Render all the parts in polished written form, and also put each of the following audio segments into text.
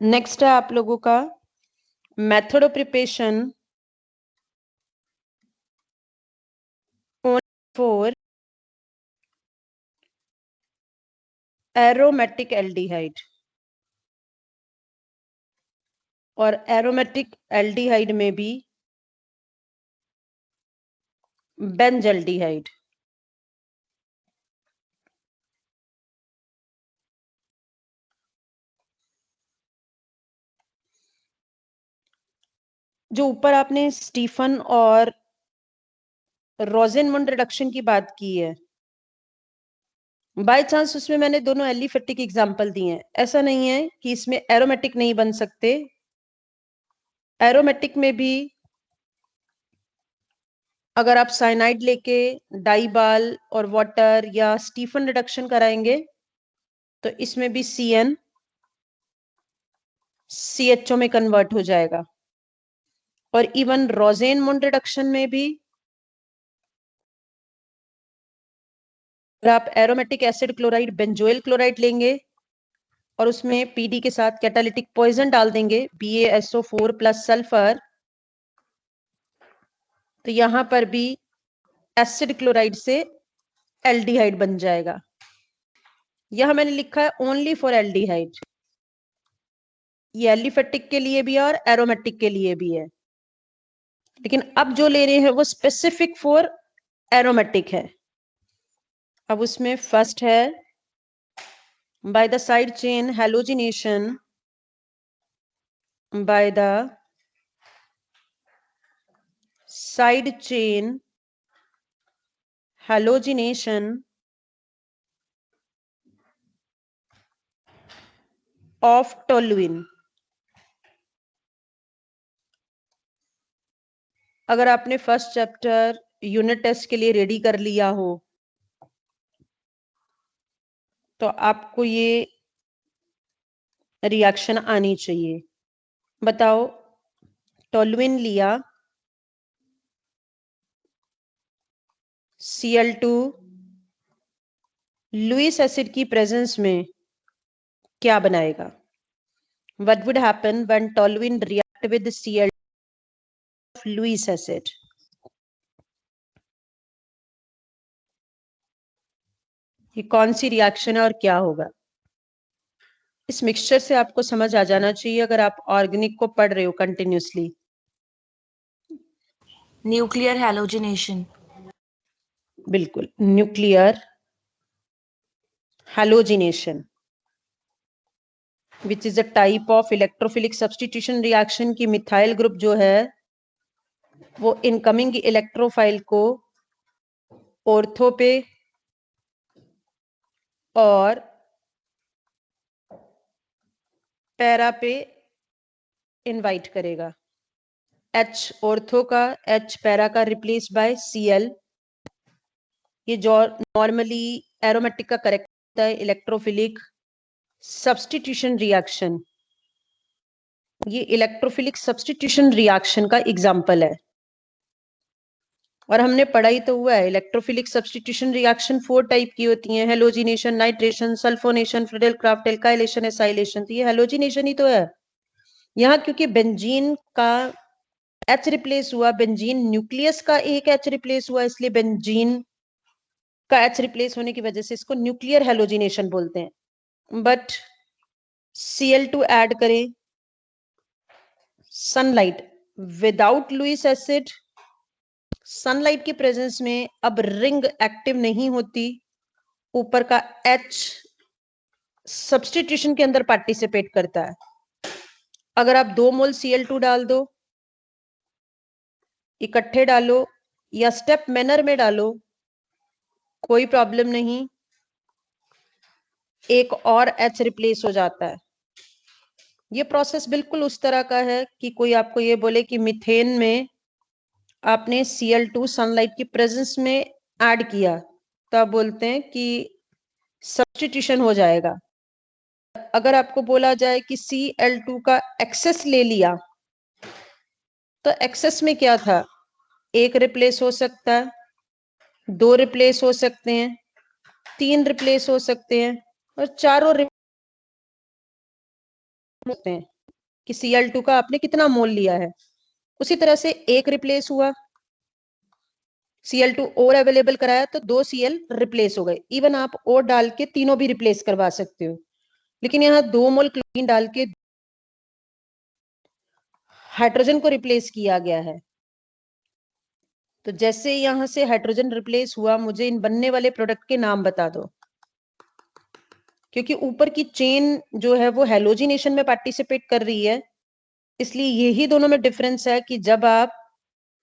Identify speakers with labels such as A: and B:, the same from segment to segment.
A: Next है आप लोगों का method of preparation for aromatic aldehyde. और एरोमेटिक एल्डिहाइड में भी बेंजल्डिहाइड। जो ऊपर आपने स्टीफन और रोजेनमुंड रिडक्शन की बात की है, बाय चांस उसमें मैंने दोनों एलिफेटिक एग्जांपल दिए हैं। ऐसा नहीं है कि इसमें एरोमेटिक नहीं बन सकते। एरोमेटिक में भी अगर आप साइनाइड लेके डाइबाल और वाटर या स्टीफन रिडक्शन कराएंगे तो इसमें भी CN CHO में कन्वर्ट हो जाएगा। और इवन रोजेनमुंड रिडक्शन में भी अगर आप aromatic acid chloride benzoyl chloride लेंगे और उसमें PD के साथ कैटालिटिक पॉइजन डाल देंगे BaSO4 प्लस सल्फर, तो यहां पर भी एसिड क्लोराइड से एल्डिहाइड बन जाएगा। यह मैंने लिखा है ओनली फॉर एल्डिहाइड। ये एलिफेटिक के लिए भी है और एरोमेटिक के लिए भी है, लेकिन अब जो ले रहे हैं वो स्पेसिफिक फॉर एरोमेटिक है। अब उसमें फर्स्ट है by the side chain halogenation by the side chain halogenation of toluene। अगर आपने फर्स्ट चैप्टर यूनिट टेस्ट के लिए रेडी कर लिया हो तो आपको ये रिएक्शन आनी चाहिए। बताओ, टोलुइन लिया, Cl2 लुईस एसिड की प्रेजेंस में क्या बनाएगा? What would happen when toluene react with Cl of Lewis acid? ये कौन सी रिएक्शन है और क्या होगा? इस मिक्सचर से आपको समझ आ जाना चाहिए अगर आप ऑर्गेनिक को पढ़ रहे हो कंटिन्यूसली।
B: Nuclear halogenation.
A: बिल्कुल, nuclear halogenation which is a type of electrophilic substitution reaction की मिथाइल ग्रुप जो है वो इनकमिंग इलेक्ट्रोफाइल को ऑर्थो पे और पैरा पे इनवाइट करेगा। H ऑर्थो का, H पैरा का रिप्लेस बाय Cl। ये जो नॉर्मली एरोमेटिक का करेक्ट होता है इलेक्ट्रोफिलिक सब्स्टिट्यूशन रिएक्शन। ये इलेक्ट्रोफिलिक सब्स्टिट्यूशन रिएक्शन का एग्जाम्पल है और हमने पढ़ाई तो हुआ है। इलेक्ट्रोफिलिक सब्स्टिट्यूशन रिएक्शन 4 टाइप की होती हैं, halogenation, nitration, sulphonation, Friedel Crafts, alkylation, acylation. तो ये हेलोजिनेशन ही तो है। यहाँ क्योंकि बेंजीन का H रिप्लेस हुआ, बेंजीन न्यूक्लियस का एक H रिप्लेस हुआ, इसलिए बेंजीन का H रिप्लेस होने की वजह से इसको न्यूक्लियर हेलोजिनेशन बोलते हैं। बट Cl2 ऐड करें sunlight without Lewis acid, sunlight की प्रेजेंस में अब रिंग एक्टिव नहीं होती, ऊपर का H सब्स्टिट्यूशन के अंदर पार्टिसिपेट करता है। अगर आप 2 मोल Cl2 डाल दो, इकट्ठे डालो या स्टेप मैनर में डालो, कोई प्रॉब्लम नहीं, एक और H रिप्लेस हो जाता है। ये प्रोसेस बिल्कुल उस तरह का है कि कोई आपको ये बोले कि मीथेन में आपने Cl2 सनलाइट की प्रेजेंस में ऐड किया, तो आप बोलते हैं कि सब्स्टिट्यूशन हो जाएगा। अगर आपको बोला जाए कि Cl2 का एक्सेस ले लिया, तो एक्सेस में क्या था? एक रिप्लेस हो सकता है, 2 रिप्लेस हो सकते हैं, 3 रिप्लेस हो सकते हैं और चारों होते हैं कि Cl2 का आपने कितना मोल लिया है, उसी तरह से एक रिप्लेस हुआ, Cl2 और अवेलेबल कराया तो 2 Cl रिप्लेस हो गए। इवन आप और डाल के तीनों भी रिप्लेस करवा सकते हो, लेकिन यहाँ 2 मोल क्लोरीन डाल के हाइड्रोजन को रिप्लेस किया गया है। तो जैसे यहां से हाइड्रोजन रिप्लेस हुआ, मुझे इन बनने वाले प्रोडक्ट के नाम बता दो, क्योंकि ऊपर की चेन जो है वो हेलोजिनेशन में पार्टिसिपेट कर रही है, इसलिए यही दोनों में डिफरेंस है कि जब आप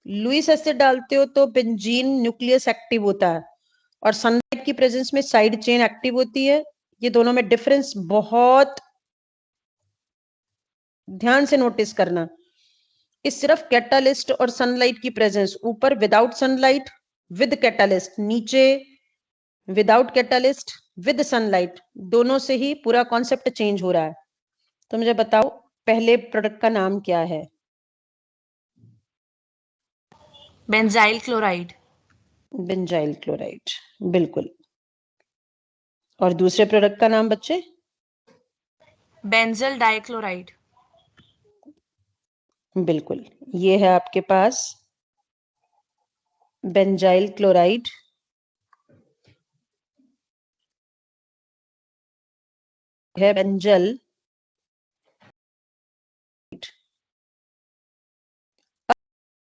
A: लुईस एसिड डालते हो तो बेंजीन न्यूक्लियस एक्टिव होता है और सनलाइट की प्रेजेंस में साइड चेन एक्टिव होती है। ये दोनों में डिफरेंस बहुत ध्यान से नोटिस करना। इस सिर्फ कैटालिस्ट और सनलाइट की प्रेजेंस, ऊपर विदाउट सनलाइट विद कैटालिस्ट, नीचे विदाउट कैटालिस्ट विद सनलाइट, दोनों से ही पूरा कॉन्सेप्ट चेंज हो रहा है। तो मुझे बताओ पहले प्रोडक्ट का नाम क्या है?
B: Benzyl chloride.
A: बेंजाइल क्लोराइड, बिल्कुल। और दूसरे प्रोडक्ट का नाम बच्चे?
B: Benzyl dichloride.
A: बिल्कुल, ये है आपके पास बेंजाइल क्लोराइड, है बेंजल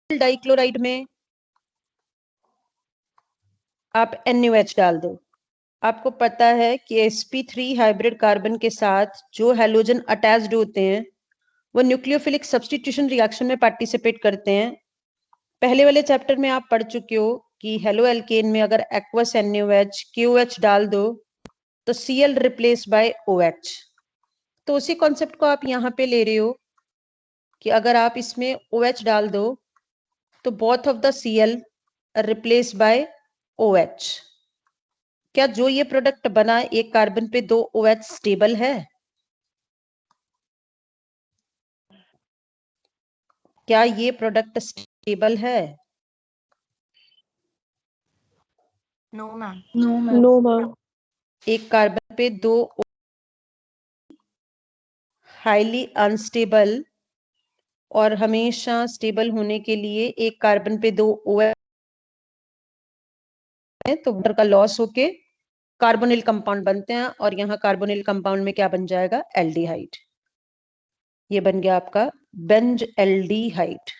A: डाइक्लोराइड में आप NaOH डाल दो। आपको पता है कि sp3 हाइब्रिड कार्बन के साथ जो हैलोजन अटैच्ड होते हैं वो न्यूक्लियोफिलिक सब्स्टिट्यूशन रिएक्शन में पार्टिसिपेट करते हैं। पहले वाले चैप्टर में आप पढ़ चुके हो कि हेलो एल्केन में अगर एक्वस NaOH KOH डाल दो तो Cl रिप्लेस बाय OH। तो उसी कॉन्सेप्ट को आप यहाँ पे ले रहे हो कि अगर आप इसमें OH डाल दो तो both of the Cl replace by OH। क्या जो ये प्रोडक्ट बना एक कार्बन पे 2 OH स्टेबल है? क्या ये प्रोडक्ट स्टेबल है?
B: No, ma'am.
C: No ma'am.
A: एक कार्बन पे 2 हाईली अनस्टेबल, और हमेशा स्टेबल होने के लिए एक कार्बन पे 2 OH है तो वाटर का लॉस होके कार्बोनिल कंपाउंड बनते हैं, और यहाँ कार्बोनिल कंपाउंड में क्या बन जाएगा? एल्डिहाइड। ये बन गया आपका बेंज एल्डिहाइड।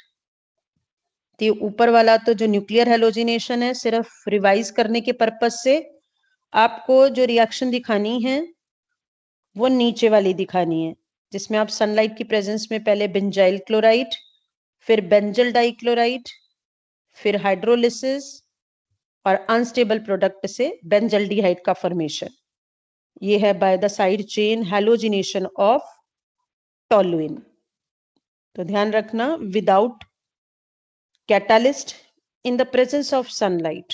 A: तो ऊपर वाला तो जो न्यूक्लियर हेलोजिनेशन है, सिर्फ रिवाइज करने के पर्पज से आपको जो रिएक्शन दिखानी है वो नीचे वाली दिखानी है, जिसमें आप सनलाइट की प्रेजेंस में पहले बेंजाइल क्लोराइड, फिर बेंजल डाइक्लोराइड, फिर हाइड्रोलिसिस और अनस्टेबल प्रोडक्ट से बेंजल्डिहाइड का फॉर्मेशन। ये है by the side chain halogenation of toluene. तो ध्यान रखना, without catalyst in the presence of sunlight.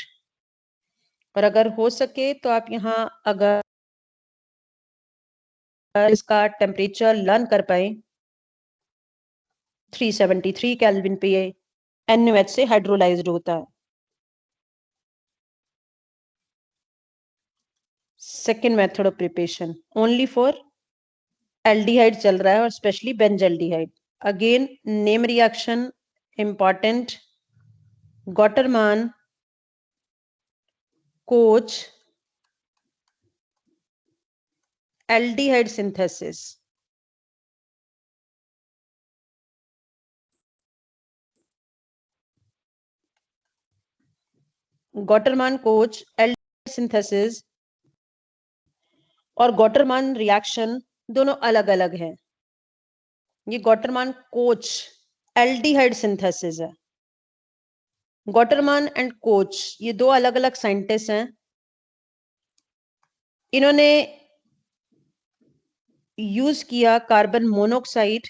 A: और अगर हो सके तो आप यहाँ अगर इसका टेम्परेचर लर्न कर पाए, 373 केल्विन पे ये NaOH से हाइड्रोलाइज्ड होता है। Second method of preparation only for aldehyde चल रहा है, और specially benzaldehyde. Again name reaction important, Gattermann Koch aldehyde synthesis. Gattermann Koch aldehyde synthesis और गॉटरमान रिएक्शन दोनों अलग अलग हैं। ये गॉटरमान कोच एल्डिहाइड सिंथेसिस है। गॉटरमान एंड कोच ये दो अलग अलग साइंटिस्ट हैं। इन्होंने यूज किया कार्बन मोनोऑक्साइड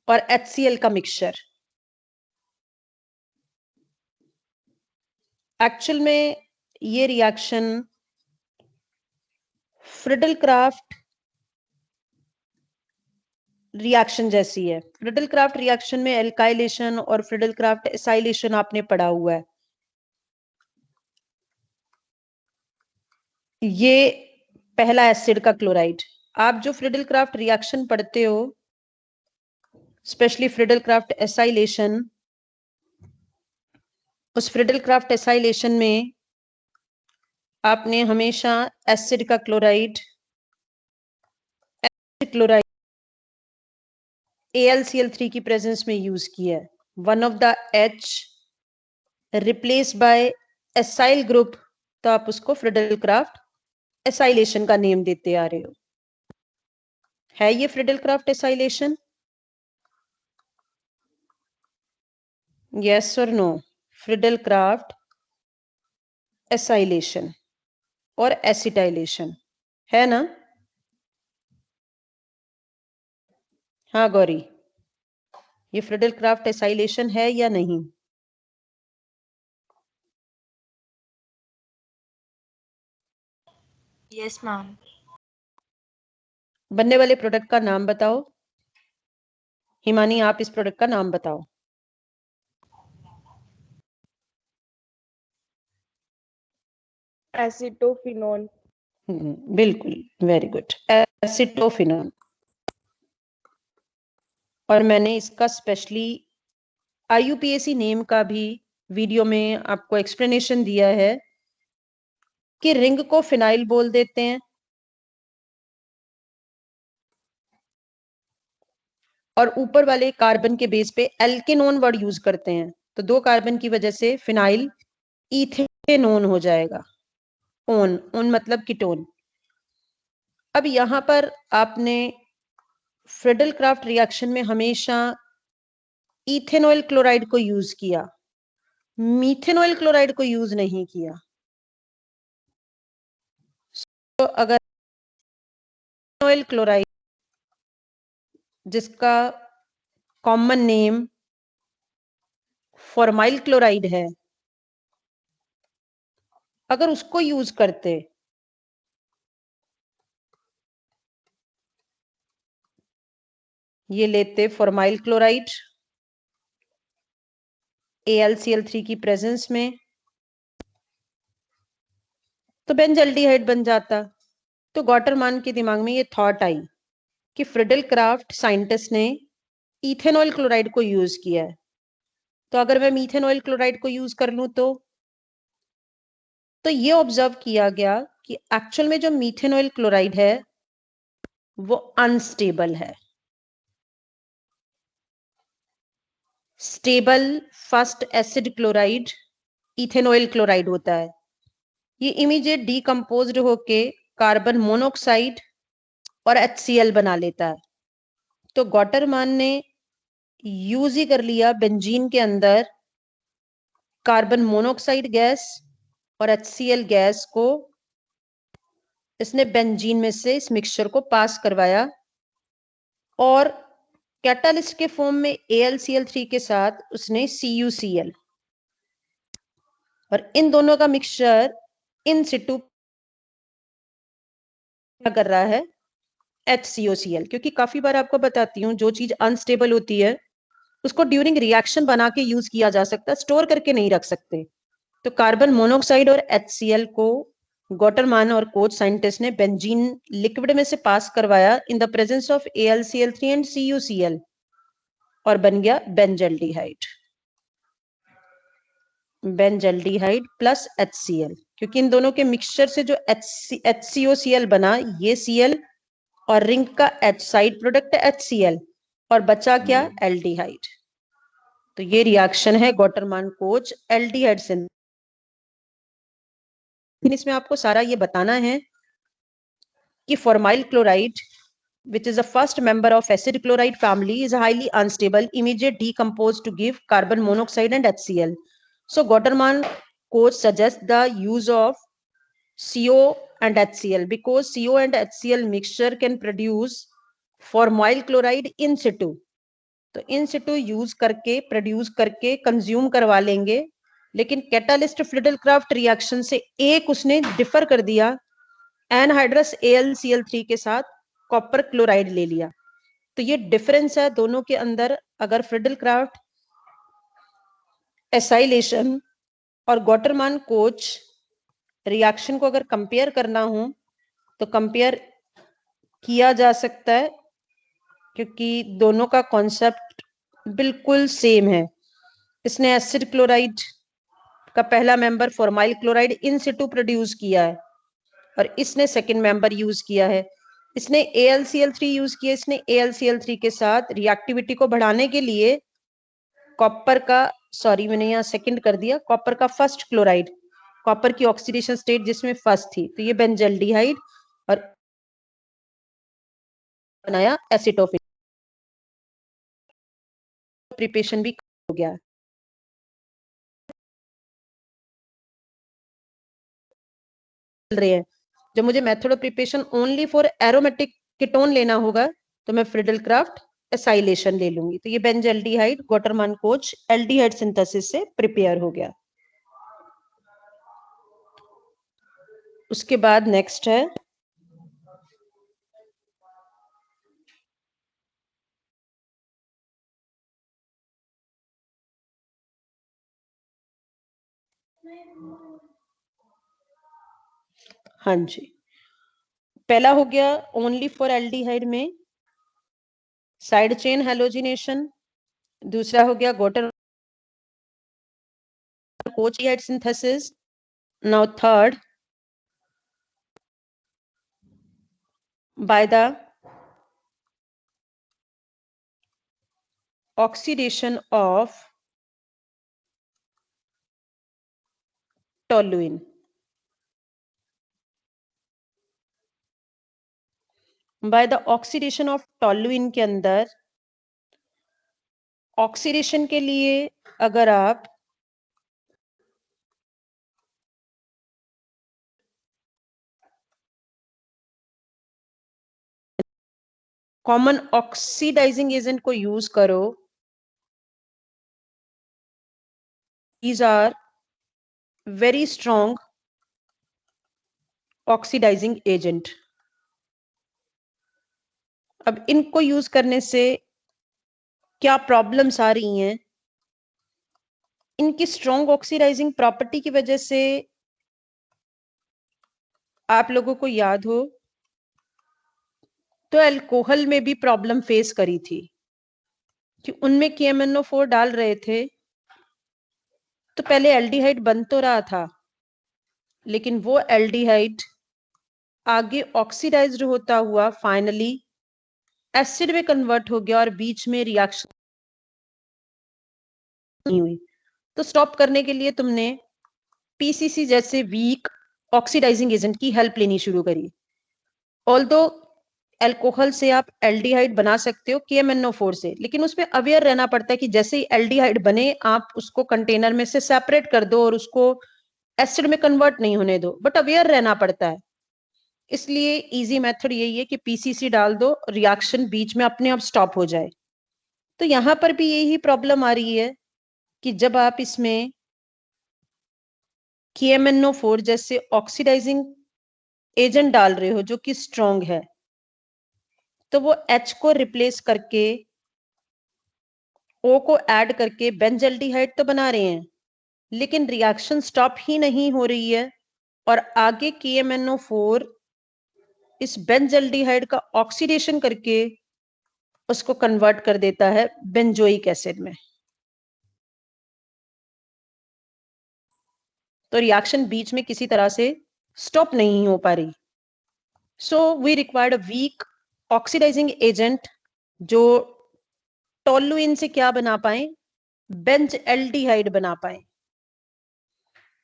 A: और HCl का मिक्सचर। एक्चुअल में ये रिएक्शन फ्रिडल क्राफ्ट रिएक्शन जैसी है। फ्रिडल क्राफ्ट रिएक्शन में एल्काइलेशन और फ्रिडल क्राफ्ट एसाइलेशन आपने पढ़ा हुआ है। ये पहला एसिड का क्लोराइड। आप जो फ्रिडल क्राफ्ट रिएक्शन पढ़ते हो, स्पेशली फ्रिडल क्राफ्ट एसाइलेशन, उस फ्रिडल क्राफ्ट एसाइलेशन में आपने हमेशा एसिड का क्लोराइड AlCl3 की प्रेजेंस में यूज किया है। One of the H replace by acyl group, तो आप उसको फ्रिडल क्राफ्ट एसाइलेशन का नेम देते आ रहे हो। है ये फ्रिडल क्राफ्ट एसाइलेशन? यस और नो? फ्रिडल क्राफ्ट एसाइलेशन और एसिटाइलेशन है ना? हाँ गौरी, ये फ्रिडल क्राफ्ट एसाइलेशन है या नहीं?
B: Yes, ma'am.
A: बनने वाले प्रोडक्ट का नाम बताओ। हिमानी, आप इस प्रोडक्ट का नाम बताओ।
C: एसिटोफिनोन।
A: बिल्कुल, वेरी गुड, एसिटोफिनोन। और मैंने इसका स्पेशली IUPAC नेम का भी वीडियो में आपको एक्सप्लेनेशन दिया है कि रिंग को फिनाइल बोल देते हैं और ऊपर वाले कार्बन के बेस पे एल्केनोन वर्ड यूज करते हैं, तो 2 कार्बन की वजह से फिनाइल इथेनोन हो जाएगा। ओन मतलब कीटोन। अब यहां पर आपने फ्रिडल क्राफ्ट रिएक्शन में हमेशा इथेनॉल क्लोराइड को यूज किया, मीथेनॉल क्लोराइड को यूज नहीं किया। तो अगर इथेनॉल क्लोराइड, जिसका कॉमन नेम फॉर्माइल क्लोराइड है, अगर उसको यूज करते ये लेते फॉर्माइल क्लोराइड AlCl3 की प्रेजेंस में, तो बेंजल्डिहाइड बन जाता। तो गॉटरमान के दिमाग में ये थॉट आई कि फ्रिडल क्राफ्ट साइंटिस्ट ने इथेनॉल क्लोराइड को यूज किया है, तो अगर मैं मीथेनॉल क्लोराइड को यूज कर लूं तो ये ऑब्जर्व किया गया कि एक्चुअल में जो मीथेनॉल क्लोराइड है वो अनस्टेबल है। Stable first acid chloride ethanol chloride होता है। ये इमीडिएट डीकंपोज्ड होके कार्बन मोनोऑक्साइड और HCl बना लेता है। तो गॉटरमान ने यूज ही कर लिया बेंजीन के अंदर कार्बन मोनोऑक्साइड गैस और HCl गैस को, इसने बेंजीन में से इस मिक्सचर को पास करवाया और कैटालिस्ट के फॉर्म में AlCl3 के साथ उसने CuCl, और इन दोनों का मिक्सचर इन सिटू क्या कर रहा है, HCOCl। क्योंकि काफी बार आपको बताती हूँ जो चीज अनस्टेबल होती है उसको ड्यूरिंग रिएक्शन बना के यूज किया जा सकता है, स्टोर करके नहीं रख सकते। तो कार्बन मोनोऑक्साइड और HCl को गॉटरमान और कोच साइंटिस्ट ने बेंजीन लिक्विड में से पास करवाया in the presence of AlCl3 and CuCl और बन गया बेंजल्डिहाइड, बेंजल्डिहाइड प्लस HCl। क्योंकि इन दोनों के मिक्सचर से जो HCOCl बना, ये Cl और रिंग का H साइड प्रोडक्ट HCl, और बचा क्या, एल्डिहाइड। तो ये रिएक्शन है गॉटरमान कोच एल्डिहाइड सिंथेसिस। इसमें आपको सारा ये बताना है कि formyl chloride, which is the first member of acid chloride family, is highly unstable, immediate decompose to give carbon monoxide and HCl. So Gotterman coach suggests the use of CO and HCl because CO and HCl mixture can produce formoyl chloride in situ. तो इन Situ use करके produce करके consume करवा लेंगे, लेकिन catalyst Friedel Crafts reaction से एक उसने differ कर दिया, एनहाइड्रस AlCl3 के साथ कॉपर क्लोराइड ले लिया। तो ये डिफरेंस है दोनों के अंदर। अगर फ्रिडल क्राफ्ट एसाइलेशन और गॉटरमान कोच रिएक्शन को अगर कंपेयर करना हो तो कंपेयर किया जा सकता है क्योंकि दोनों का कॉन्सेप्ट बिल्कुल सेम है। इसने एसिड क्लोराइड का पहला member formyl chloride in Situ produce किया है और इसने सेकंड मेंबर यूज किया है। इसने AlCl3 यूज किया। इसने AlCl3 के साथ रिएक्टिविटी को बढ़ाने के लिए कॉपर का, सॉरी मैंने यहाँ सेकंड कर दिया, कॉपर का फर्स्ट क्लोराइड, कॉपर की ऑक्सीडेशन स्टेट जिसमें फर्स्ट थी, तो ये बेंजल्डिहाइड और बनाया एसिटोफिन। प्रिपरेशन भी हो गया। रहे हैं जब मुझे method of preparation only for aromatic ketone लेना होगा तो मैं फ्रिडल क्राफ्ट एसाइलेशन ले लूंगी। तो ये बेंजल्डिहाइड गोटरमान कोच एल्डिहाइड सिंथेसिस से प्रिपेयर हो गया। उसके बाद नेक्स्ट है हाँ जी, पहला हो गया ओनली फॉर एल्डिहाइड में साइड चेन हेलोजिनेशन। दूसरा हो गया Gattermann Koch synthesis. Now third, by the oxidation of toluene। by the oxidation of toluene के अंदर ऑक्सीडेशन के लिए अगर आप कॉमन ऑक्सीडाइजिंग एजेंट को यूज करो, these are very strong oxidising agent. अब इनको यूज करने से क्या प्रॉब्लम्स आ रही हैं? इनकी स्ट्रॉन्ग ऑक्सीडाइजिंग प्रॉपर्टी की वजह से आप लोगों को याद हो तो अल्कोहल में भी प्रॉब्लम फेस करी थी कि उनमें KMnO4 डाल रहे थे तो पहले एल्डिहाइड बन तो रहा था लेकिन वो एल्डिहाइड आगे ऑक्सीडाइज्ड होता हुआ फाइनली एसिड में कन्वर्ट हो गया और बीच में रिएक्शन नहीं हुई। तो स्टॉप करने के लिए तुमने PCC जैसे वीक ऑक्सीडाइजिंग एजेंट की हेल्प लेनी शुरू करी। ऑल्दो अल्कोहल से आप एल्डिहाइड बना सकते हो KMnO4 से, लेकिन उसमें अवेयर रहना पड़ता है कि जैसे ही एल्डिहाइड बने आप उसको कंटेनर में से सेपरेट कर दो और उसको एसिड में कन्वर्ट नहीं होने दो, बट अवेयर रहना पड़ता है। इसलिए इजी मेथड यही है कि PCC डाल दो, रिएक्शन बीच में अपने आप स्टॉप हो जाए। तो यहां पर भी यही प्रॉब्लम आ रही है कि जब आप इसमें KMnO4 जैसे ऑक्सीडाइजिंग एजेंट डाल रहे हो जो कि स्ट्रॉन्ग है, तो वो H को रिप्लेस करके O को ऐड करके बेंजल्डिहाइड तो बना रहे हैं, लेकिन रिएक्शन स्टॉप ही नहीं हो रही है और आगे KMnO4 इस बेंजल्डिहाइड का ऑक्सीडेशन करके उसको कन्वर्ट कर देता है बेंजोइक एसिड में। तो रिएक्शन बीच में किसी तरह से स्टॉप नहीं हो पा रही। So we required a weak oxidising agent जो टोलुइन से क्या बना पाए, बेंज एल्डिहाइड बना पाए।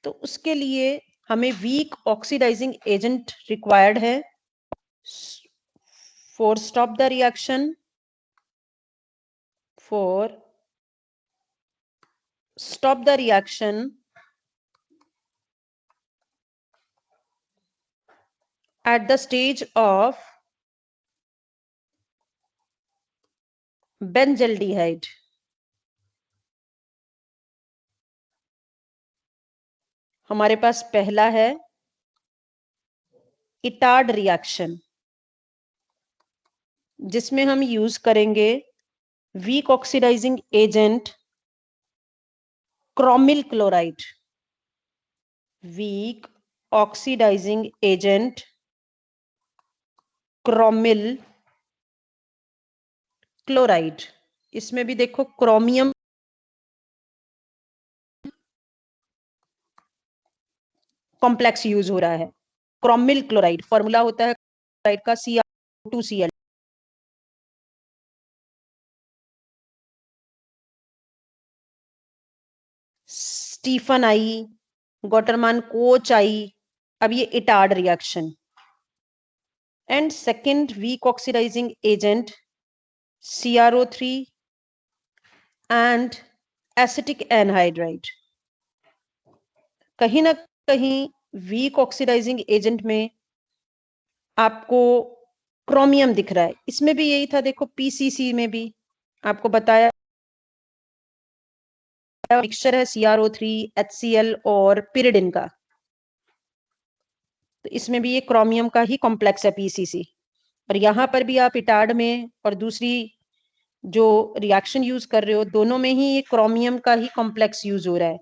A: तो उसके लिए हमें वीक ऑक्सीडाइजिंग एजेंट रिक्वायर्ड है for stop the reaction, for stop the reaction at the stage of benzaldehyde। हमारे पास पहला है इटार्ड रिएक्शन जिसमें हम यूज करेंगे weak oxidising agent chromyl chloride. Weak oxidising agent chromyl chloride. इसमें भी देखो क्रोमियम कॉम्प्लेक्स यूज हो रहा है। क्रोमिल क्लोराइड फॉर्मूला होता है क्लोराइड का Cr2Cl। स्टीफन आई, गॉटरमान कोच आई। अब ये Etard reaction and second weak oxidising agent CrO3 and acetic anhydride. कहीं ना कहीं वीक ऑक्सीडाइजिंग एजेंट में आपको क्रोमियम दिख रहा है। इसमें भी यही था, देखो पीसीसी में भी आपको बताया मिक्सचर है CrO3 HCl और पिरिडिन का। तो इसमें भी ये क्रोमियम का ही कॉम्प्लेक्स है पीसीसी। और यहां पर भी आप इटार्ड में और दूसरी जो रिएक्शन यूज कर रहे हो दोनों में ही ये क्रोमियम का ही कॉम्प्लेक्स यूज हो रहा है।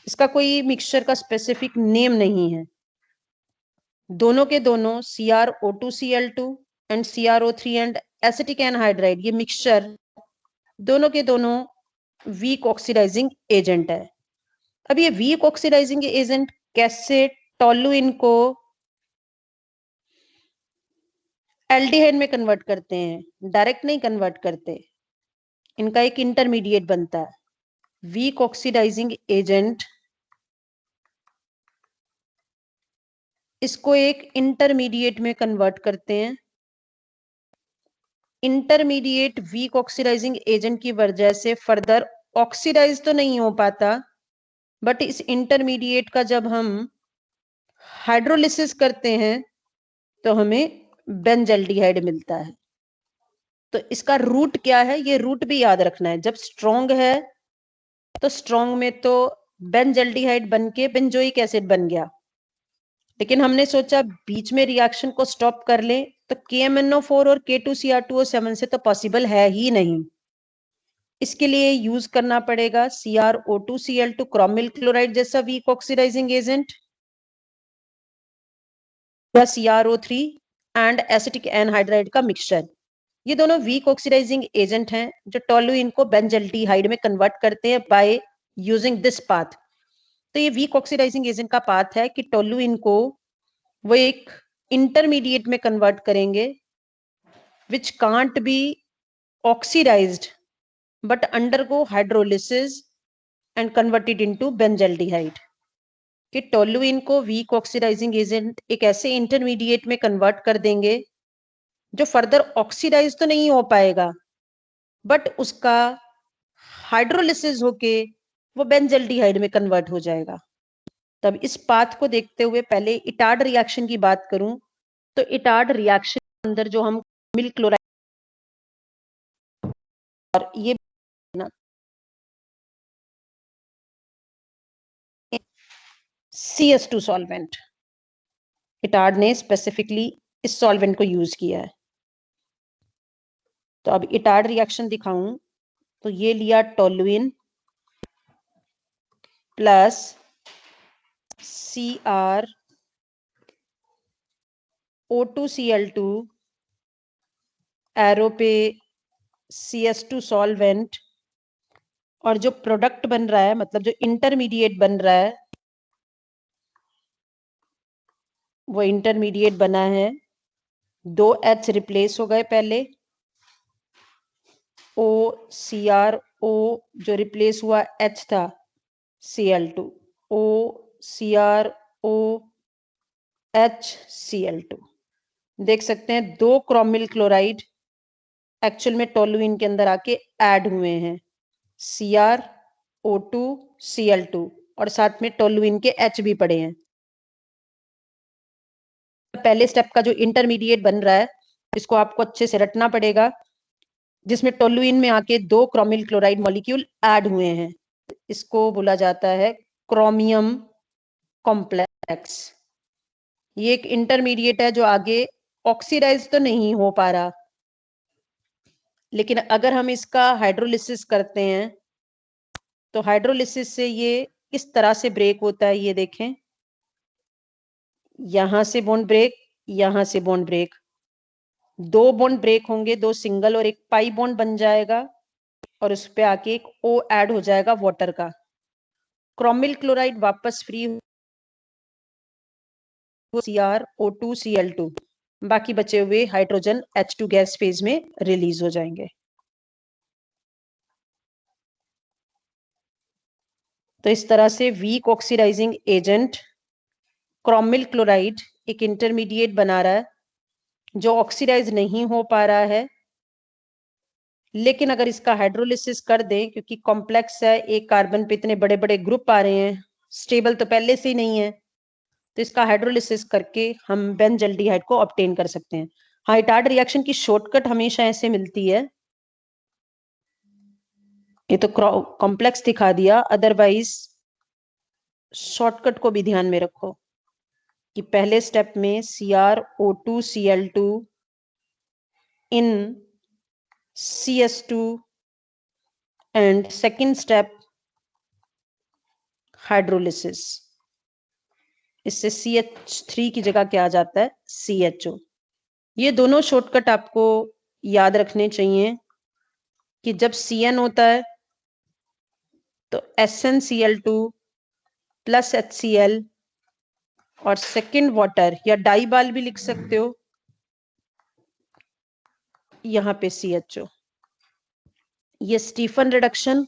A: इसका कोई मिक्सचर का स्पेसिफिक नेम नहीं है। दोनों के दोनों CrO2Cl2 and CrO3 and acetic anhydride, ये मिक्सचर दोनों के दोनों वीक ऑक्सीडाइजिंग एजेंट है। अब ये वीक ऑक्सीडाइजिंग एजेंट कैसे टोलुइन को एल्डिहाइड में कन्वर्ट करते हैं? डायरेक्ट नहीं कन्वर्ट करते, इनका एक इंटरमीडिएट बनता है। वीक ऑक्सीडाइजिंग एजेंट इसको एक इंटरमीडिएट में कन्वर्ट करते हैं। इंटरमीडिएट वीक ऑक्सीडाइजिंग एजेंट की वजह से फर्दर ऑक्सीडाइज तो नहीं हो पाता, बट इस इंटरमीडिएट का जब हम हाइड्रोलिसिस करते हैं तो हमें बेंजल्डिहाइड मिलता है। तो इसका रूट क्या है, ये रूट भी याद रखना है। जब स्ट्रॉन्ग है तो स्ट्रॉन्ग में तो बेंजल्डिहाइड बन के बेंजोइक एसिड बन गया, लेकिन हमने सोचा बीच में रिएक्शन को स्टॉप कर ले, तो KMnO4 और K2Cr2O7 से तो पॉसिबल है ही नहीं। इसके लिए यूज करना पड़ेगा CrO2Cl2 क्रोमिल क्लोराइड जैसा वीक ऑक्सीडाइजिंग एजेंट या CrO3 एंड एसिटिक एनहाइड्राइड का मिक्सचर। ये दोनों वीक ऑक्सीडाइजिंग एजेंट हैं जो टोलुइन को बेंजल्डिहाइड में कन्वर्ट करते हैं बाय यूजिंग दिस पाथ। तो ये वीक ऑक्सीडाइजिंग एजेंट का पाथ है कि टोलुइन को वो एक इंटरमीडिएट में कन्वर्ट करेंगे which can't be oxidised but undergo hydrolysis and convert it into benzaldehyde। कि टोलुइन को वीक ऑक्सीडाइजिंग एजेंट एक ऐसे इंटरमीडिएट में कन्वर्ट कर देंगे जो फर्दर ऑक्सीडाइज तो नहीं हो पाएगा, बट उसका हाइड्रोलिसिस होके वो बेंजल्डिहाइड में कन्वर्ट हो जाएगा। तब इस पाथ को देखते हुए पहले इटार्ड रिएक्शन की बात करूं तो इटार्ड रिएक्शन के अंदर जो हम मिल्क क्लोराइड और ये CS2 सॉल्वेंट, इटार्ड ने स्पेसिफिकली इस सॉल्वेंट को यूज किया है। तो अब इटार्ड रिएक्शन दिखाऊं तो ये लिया टोलुइन प्लस CrO2Cl2 एरो पे CS2 सॉल्वेंट, और जो प्रोडक्ट बन रहा है मतलब जो इंटरमीडिएट बन रहा है वो इंटरमीडिएट बना है 2 H रिप्लेस हो गए पहले, OCrO जो रिप्लेस हुआ H था Cl2, OCrO HCl2। देख सकते हैं 2 क्रोमिल क्लोराइड एक्चुअल में टोलुइन के अंदर आके ऐड हुए हैं, CrO2Cl2, और साथ में टोलुइन के H भी पड़े हैं। पहले स्टेप का जो इंटरमीडिएट बन रहा है इसको आपको अच्छे से रटना पड़ेगा, जिसमें टोलुइन में आके 2 क्रोमिल क्लोराइड मॉलिक्यूल ऐड हुए हैं। इसको बोला जाता है क्रोमियम कॉम्प्लेक्स। ये एक इंटरमीडिएट है जो आगे ऑक्सीडाइज तो नहीं हो पा रहा, लेकिन अगर हम इसका हाइड्रोलिसिस करते हैं तो हाइड्रोलिसिस से ये इस तरह से ब्रेक होता है। ये देखें, यहां से बॉन्ड ब्रेक, यहां से बॉन्ड ब्रेक, 2 बॉन्ड ब्रेक होंगे, 2 सिंगल और एक पाई बॉन्ड बन जाएगा और उस पे आके एक O ऐड हो जाएगा वाटर का। क्रोमिल क्लोराइड वापस फ्री CrO2Cl2, बाकी बचे हुए हाइड्रोजन H2 गैस फेज में रिलीज हो जाएंगे। तो इस तरह से weak oxidising agent chromyl chloride एक इंटरमीडिएट बना रहा है जो ऑक्सीडाइज नहीं हो पा रहा है, लेकिन अगर इसका हाइड्रोलिसिस कर दें, क्योंकि कॉम्प्लेक्स है, एक कार्बन पे इतने बड़े बड़े ग्रुप आ रहे हैं, स्टेबल तो पहले से ही नहीं है, तो इसका हाइड्रोलिसिस करके हम बेंजल्डिहाइड को ऑब्टेन कर सकते हैं। हाँ, इटार्ड रिएक्शन की शॉर्टकट हमेशा ऐसे मिलती है, ये तो कॉम्प्लेक्स दिखा दिया, अदरवाइज शॉर्टकट को भी ध्यान में रखो कि पहले स्टेप में CrO2Cl2 in CS2 and second step hydrolysis, इससे CH3 की जगह क्या आ जाता है, CHO। ये दोनों शॉर्टकट आपको याद रखने चाहिए कि जब CN होता है तो SnCl2 प्लस HCl और सेकेंड वाटर या डाइबाल भी लिख सकते हो, यहां पे CHO। ये स्टीफन रिडक्शन,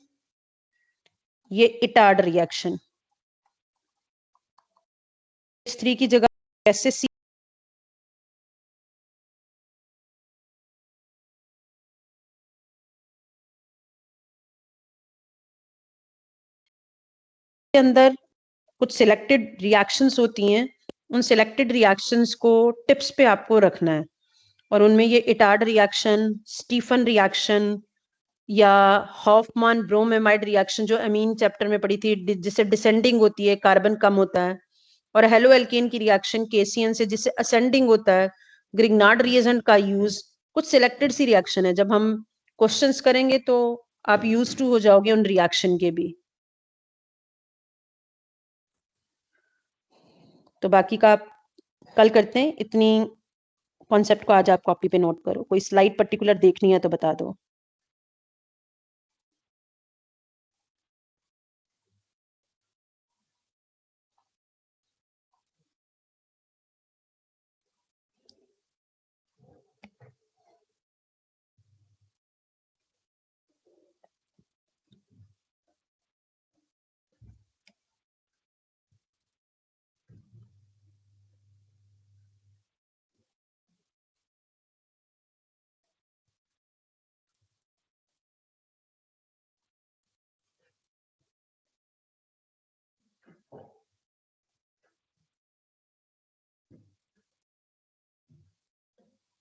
A: ये इटार्ड रिएक्शन। H3 की जगह कैसे के अंदर कुछ सिलेक्टेड रिएक्शंस होती हैं, उन सिलेक्टेड रिएक्शंस को टिप्स पे आपको रखना है, और उनमें ये इटार्ड रिएक्शन, स्टीफन रिएक्शन या हॉफमान ब्रोमेमाइड रिएक्शन जो अमीन चैप्टर में पढ़ी थी, जिससे डिसेंडिंग होती है, कार्बन कम होता है, और हेलो एल्केन की रिएक्शन KCN से जिससे असेंडिंग होता है, ग्रिग्नार्ड रिएजेंट का यूज, कुछ सिलेक्टेड सी रिएक्शन है। जब हम क्वेश्चंस करेंगे तो आप यूज टू हो जाओगे उन रिएक्शन के भी। तो बाकी का आप कल करते हैं, इतनी कॉन्सेप्ट को आज आप कॉपी पे नोट करो। कोई स्लाइड पर्टिकुलर देखनी है तो बता दो।